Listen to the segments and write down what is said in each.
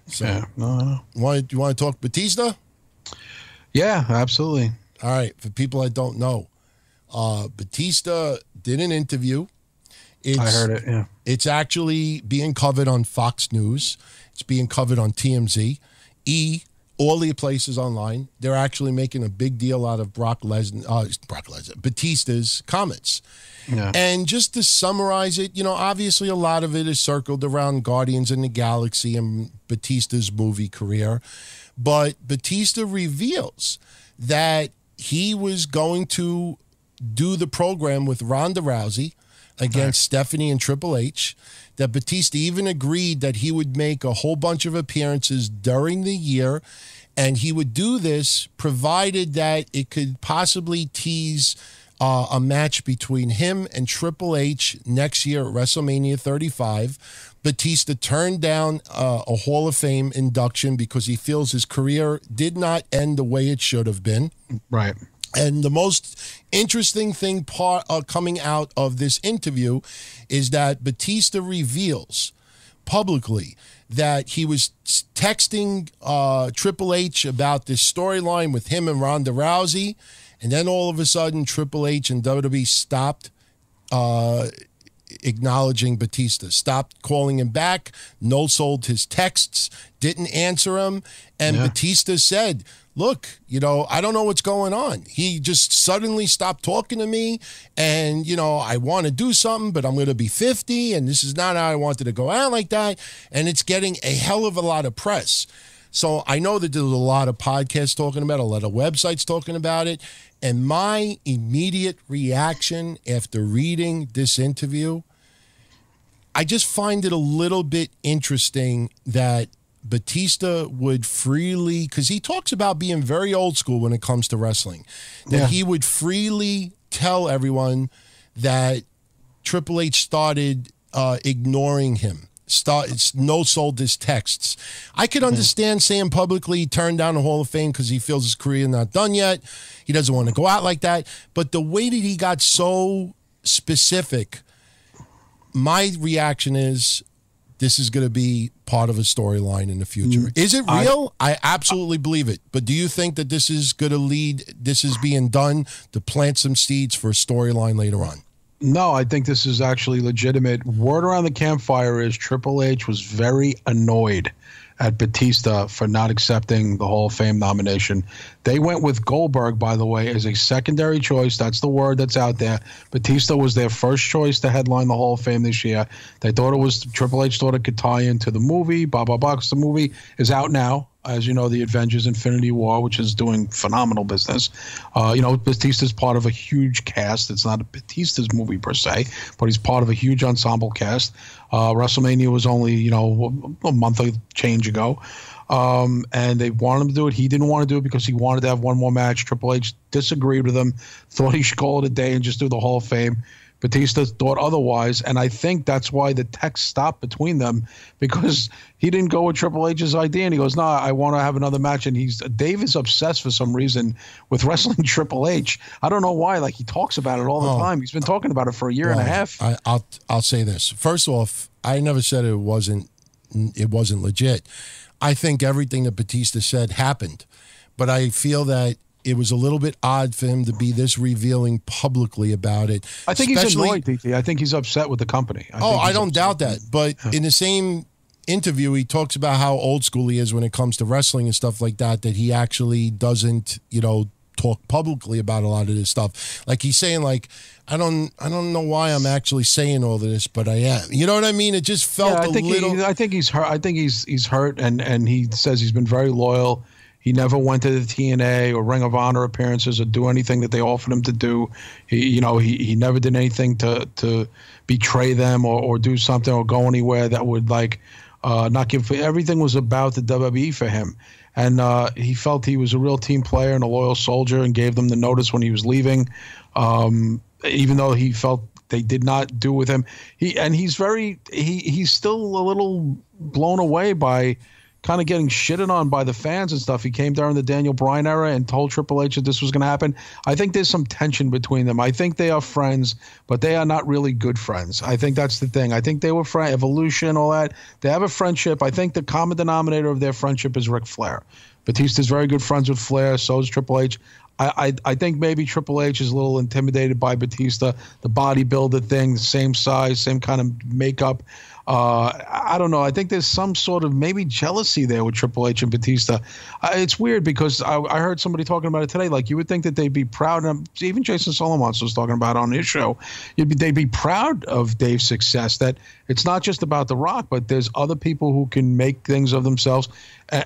So, Yeah. No. you want to talk Batista? Yeah, absolutely. All right. For people that don't know, Batista did an interview. I heard it. Yeah. It's actually being covered on Fox News. It's being covered on TMZ, all the places online. They're actually making a big deal out of Batista's comments. Yeah. And just to summarize it, obviously a lot of it is circled around Guardians in the Galaxy and Batista's movie career. But Batista reveals that he was going to do the program with Ronda Rousey against Stephanie and Triple H, that Batista even agreed that he would make a whole bunch of appearances during the year, and he would do this provided that it could possibly tease a match between him and Triple H next year at WrestleMania 35. Batista turned down a Hall of Fame induction because he feels his career did not end the way it should have been. Right. And the most interesting thing coming out of this interview is that Batista reveals publicly that he was texting Triple H about this storyline with him and Ronda Rousey, and then all of a sudden Triple H and WWE stopped acknowledging Batista, stopped calling him back, no-sold his texts, didn't answer him, and Batista said, look, I don't know what's going on. He just suddenly stopped talking to me, and, I want to do something, but I'm going to be 50, and this is not how I wanted to go out like that, and it's getting a hell of a lot of press. So I know that there's a lot of podcasts talking about it, a lot of websites talking about it, and my immediate reaction after reading this interview, I just find it a little bit interesting that Batista would freely, because he talks about being very old school when it comes to wrestling, that he would freely tell everyone that Triple H started ignoring him, no-sold his texts. I could understand saying publicly he turned down the Hall of Fame because he feels his career not done yet. He doesn't want to go out like that. But the way that he got so specific, my reaction is this is going to be part of a storyline in the future. Is it real? I absolutely believe it. But do you think that this is going to this is being done to plant some seeds for a storyline later on? No, I think this is actually legitimate. Word around the campfire is Triple H was very annoyed at Batista for not accepting the Hall of Fame nomination. They went with Goldberg, by the way, as a secondary choice. That's the word that's out there. Batista was their first choice to headline the Hall of Fame this year. They thought Triple H thought it could tie into the movie, blah, blah, blah. The movie is out now. As you know, the Avengers Infinity War, which is doing phenomenal business. Batista's part of a huge cast. It's not Batista's movie per se, but he's part of a huge ensemble cast. WrestleMania was only, a month or change ago. And they wanted him to do it. He didn't want to do it because he wanted to have one more match. Triple H disagreed with him, thought he should call it a day and just do the Hall of Fame. Batista thought otherwise, and I think that's why the text stopped between them, because he didn't go with Triple H's idea, and he goes, I want to have another match, and Dave is obsessed for some reason with wrestling Triple H. I don't know why. Like, he talks about it all the time. He's been talking about it for a year and a half. I'll say this. First off, I never said it wasn't legit. I think everything that Batista said happened, but I feel that it was a little bit odd for him to be this revealing publicly about it. I think he's annoyed, DT. I think he's upset with the company. I don't doubt that. But in the same interview, he talks about how old school he is when it comes to wrestling and stuff like that, that he actually doesn't, talk publicly about a lot of this stuff. Like he's saying, like, I don't know why I'm actually saying all of this, but I am. You know what I mean? It just felt I think he's hurt. I think he's hurt, and he says he's been very loyal. He never went to the TNA or Ring of Honor appearances or do anything that they offered him to do. He never did anything to betray them or do something or go anywhere that would not give. Everything was about the WWE for him, and he felt he was a real team player and a loyal soldier, and gave them the notice when he was leaving, even though he felt they did not do with him. He's still a little blown away by kind of getting shitted on by the fans and stuff. He came during the Daniel Bryan era and told Triple H that this was going to happen. I think there's some tension between them. I think they are friends, but they are not really good friends. I think that's the thing. I think they were friends, Evolution, all that. They have a friendship. I think the common denominator of their friendship is Ric Flair. Batista's very good friends with Flair. So is Triple H. I think maybe Triple H is a little intimidated by Batista, the bodybuilder thing, the same size, same kind of makeup. I don't know. I think there's some sort of maybe jealousy there with Triple H and Batista. It's weird because I heard somebody talking about it today. Like, you would think that they'd be proud. And even Jason Solomon was talking about it on his show. They'd be proud of Dave's success, that it's not just about The Rock, but there's other people who can make things of themselves.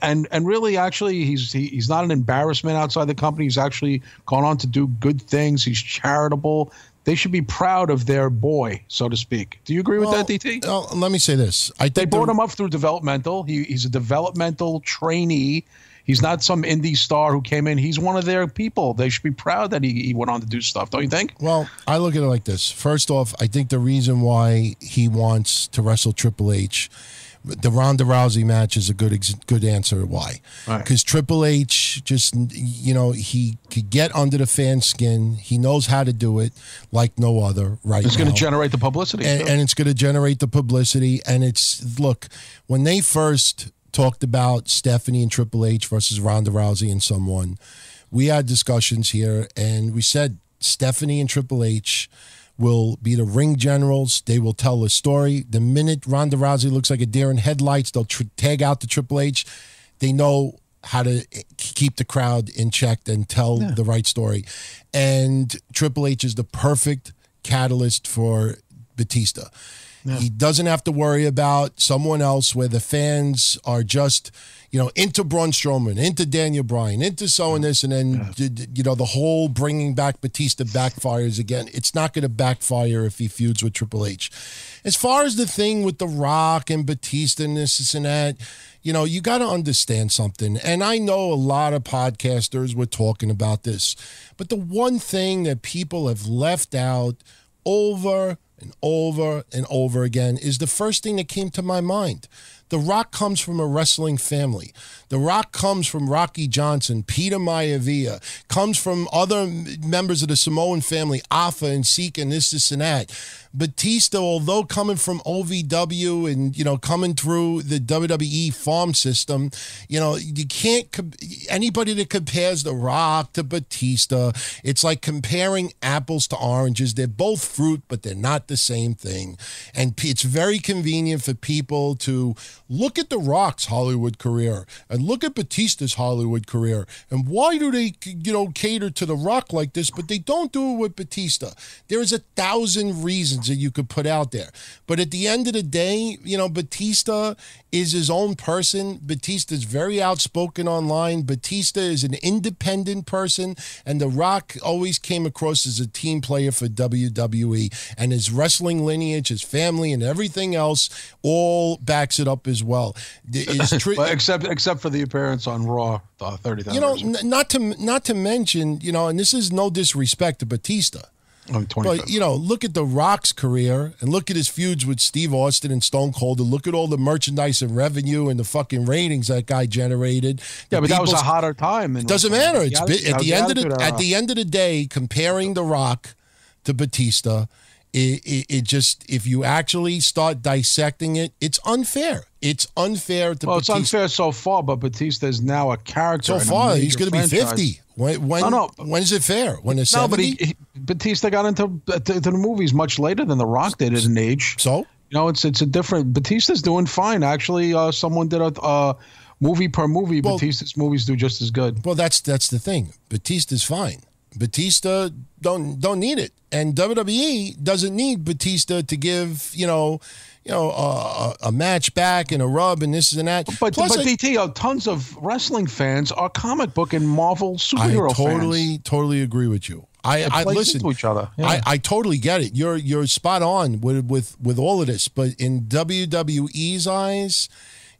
And really, actually, he's not an embarrassment outside the company. He's actually gone on to do good things. He's charitable. They should be proud of their boy, so to speak. Do you agree with that, DT? Let me say this. I think they brought him up through developmental. He's a developmental trainee. He's not some indie star who came in. He's one of their people. They should be proud that he went on to do stuff, don't you think? Well, I look at it like this. First off, I think the reason why he wants to wrestle Triple H, the Ronda Rousey match, is a good answer why. Because Triple H just, he could get under the fan's skin. He knows how to do it like no other right It's now. going to generate the publicity. And it's going to generate the publicity. And look, when they first talked about Stephanie and Triple H versus Ronda Rousey and someone, we had discussions here, and we said Stephanie and Triple H will be the ring generals. They will tell a story. The minute Ronda Rousey looks like a deer in headlights, they'll tag out to Triple H. They know how to keep the crowd in check and tell the right story. And Triple H is the perfect catalyst for Batista. Yeah. He doesn't have to worry about someone else where the fans are just, into Braun Strowman, into Daniel Bryan, into so and this, and then, the whole bringing back Batista backfires again. It's not going to backfire if he feuds with Triple H. As far as the thing with The Rock and Batista and this and that, you got to understand something. And I know a lot of podcasters were talking about this, but the one thing that people have left out over and over and over again is the first thing that came to my mind. The Rock comes from a wrestling family. The Rock comes from Rocky Johnson, Peter Maivia, comes from other members of the Samoan family, Alpha and Sika and this and that. Batista, although coming from OVW and, coming through the WWE farm system, you can't, anybody that compares The Rock to Batista, it's like comparing apples to oranges. They're both fruit, but they're not the same thing. And it's very convenient for people to look at The Rock's Hollywood career and look at Batista's Hollywood career. And why do they, cater to The Rock like this, but they don't do it with Batista? There is 1,000 reasons that you could put out there. But at the end of the day, Batista is his own person. Batista is very outspoken online. Batista is an independent person. And The Rock always came across as a team player for WWE. And his wrestling lineage, his family, and everything else all backs it up as well. Except for the appearance on Raw 30,000. Not to mention, and this is no disrespect to Batista. But, look at The Rock's career and look at his feuds with Steve Austin and Stone Cold and look at all the merchandise and revenue and the fucking ratings that guy generated. But that was a hotter time. It doesn't matter. At the end of the day, comparing The Rock to Batista, it just, if you actually start dissecting it, it's unfair. It's unfair to Batista. It's unfair so far, but Batista is now a character. So far, he's going to be 50. When is it fair? When it's 70? But Batista got into the movies much later than The Rock did at an age. So? It's a different. Batista's doing fine. Actually, someone did a movie per movie. Batista's movies do just as good. Well, that's the thing. Batista's fine. Batista don't need it, and WWE doesn't need Batista to give a match back and a rub and this and that. But DT, tons of wrestling fans are comic book and Marvel superhero fans. Totally agree with you. I listen to each other. Yeah. I totally get it. You're spot on with all of this, but in WWE's eyes,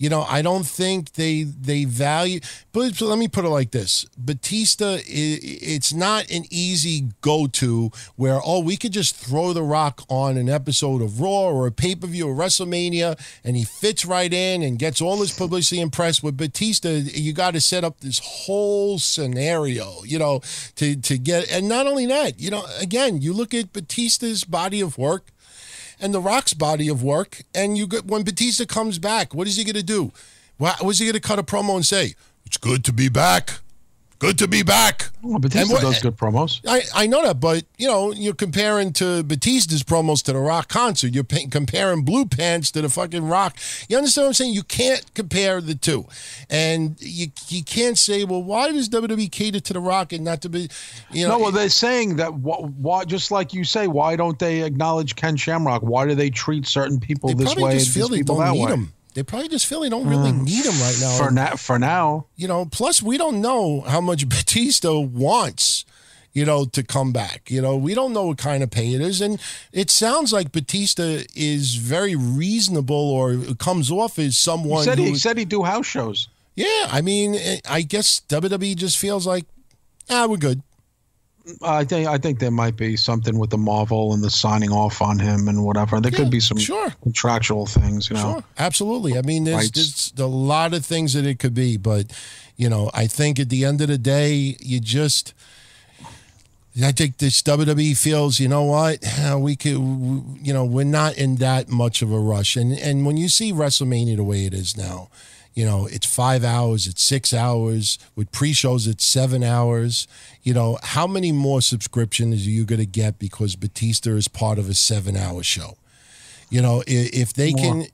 I don't think they value. But let me put it like this: Batista, it's not an easy go-to where we could just throw The Rock on an episode of Raw or a pay-per-view or WrestleMania, and he fits right in and gets all this publicity and press. With Batista, you got to set up this whole scenario, to get. And not only that, again, you look at Batista's body of work and The Rock's body of work, and when Batista comes back, what is he going to do? Was he going to cut a promo and say, "It's good to be back. Good to be back"? Well, Batista does good promos. I know that, but, you're comparing to Batista's promos to the Rock concert. You're comparing Blue Pants to the fucking Rock. You understand what I'm saying? You can't compare the two. And you can't say, well, why does WWE cater to the Rock and not to be, No, well, they're saying that, why, just like you say, why don't they acknowledge Ken Shamrock? Why do they treat certain people this way and these people that way? They probably just feel they don't really need him right now. For now. Plus we don't know how much Batista wants, to come back. We don't know what kind of pay it is. And it sounds like Batista is very reasonable, or comes off as someone he said he'd do house shows. Yeah, I mean, I guess WWE just feels like, we're good. I think there might be something with the Marvel and the signing off on him and whatever. There could be some contractual things, Sure, absolutely. I mean, there's a lot of things that it could be, but I think at the end of the day, I think this WWE feels, we could, we're not in that much of a rush, and when you see WrestleMania the way it is now. It's 5 hours, it's 6 hours. With pre-shows, it's 7 hours. How many more subscriptions are you going to get because Batista is part of a 7-hour show? If they can,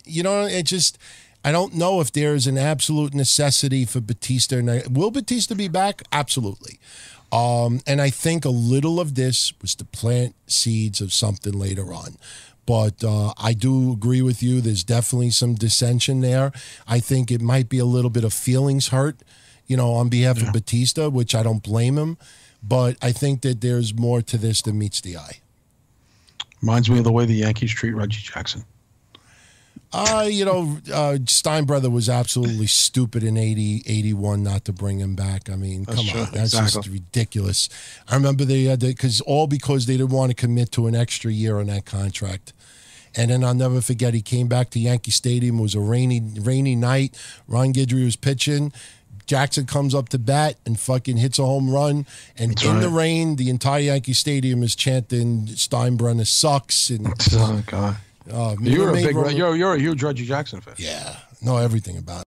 I don't know if there is an absolute necessity for Batista. Will Batista be back? Absolutely. And I think a little of this was to plant seeds of something later on. But I do agree with you. There's definitely some dissension there. I think it might be a little bit of feelings hurt, on behalf of Batista, which I don't blame him. But I think that there's more to this than meets the eye. Reminds me of the way the Yankees treat Reggie Jackson. Steinbrenner was absolutely stupid in 81 not to bring him back. I mean, come on. That's just ridiculous. I remember because they didn't want to commit to an extra year on that contract. And then I'll never forget, he came back to Yankee Stadium. It was a rainy night. Ron Guidry was pitching. Jackson comes up to bat and fucking hits a home run. And the rain, the entire Yankee Stadium is chanting Steinbrenner sucks. And, oh, God. You're a huge Reggie Jackson fan. Yeah, know everything about it.